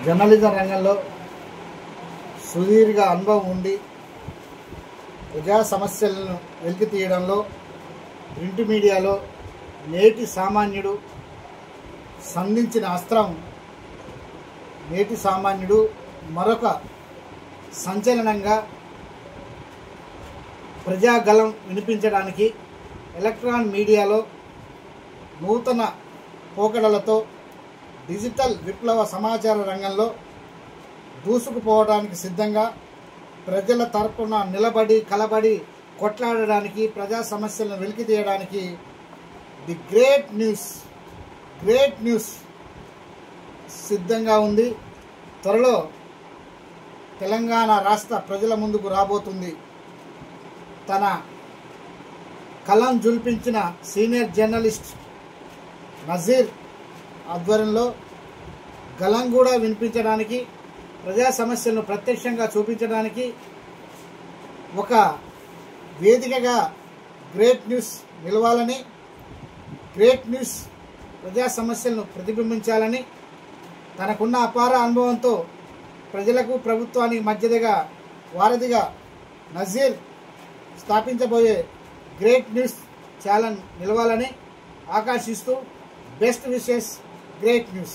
Journalism రంగంలో సుదీర్ఘ అనుభవం ఉండి ప్రజా సమస్యలను వెలికి తీయడంలో ప్రింట్ మీడియాలో నేటి సామాన్యుడు సంధించిన అస్త్రం నేటి సామాన్యుడు మరొక సంచలనంగా ప్రజాగలం వినిపించడానికి ఎలక్ట్రానిక్ మీడియాలో నూతన పోకడలతో డిజిటల్ విప్లవ సమాచార రంగంలో దూసుకుపోవడానికి సిద్ధంగా ప్రజల తరపున నిలబడి కలబడి కొట్లాడడానికి ప్రజా సమస్యలను వెలికి తీయడానికి ది గ్రేట్ న్యూస్ సిద్ధంగా ఉంది. త్వరలో తెలంగాణ రాష్ట్ర ప్రజల ముందుకు రాబోతుంది. తన కలం జుల్పించిన సీనియర్ జర్నలిస్ట్ నజీర్ ఆధ్వర్యంలో గలం కూడా వినిపించడానికి, ప్రజా సమస్యలను ప్రత్యక్షంగా చూపించడానికి ఒక వేదికగా గ్రేట్ న్యూస్ నిలవాలని, గ్రేట్ న్యూస్ ప్రజా సమస్యలను ప్రతిబింబించాలని తనకున్న అపార అనుభవంతో ప్రజలకు ప్రభుత్వానికి మధ్యదిగా వారధిగా నజీర్ స్థాపించబోయే గ్రేట్ న్యూస్ ఛానల్ నిలవాలని ఆకాంక్షిస్తూ బెస్ట్ విషెస్ గ్రేట్ న్యూస్.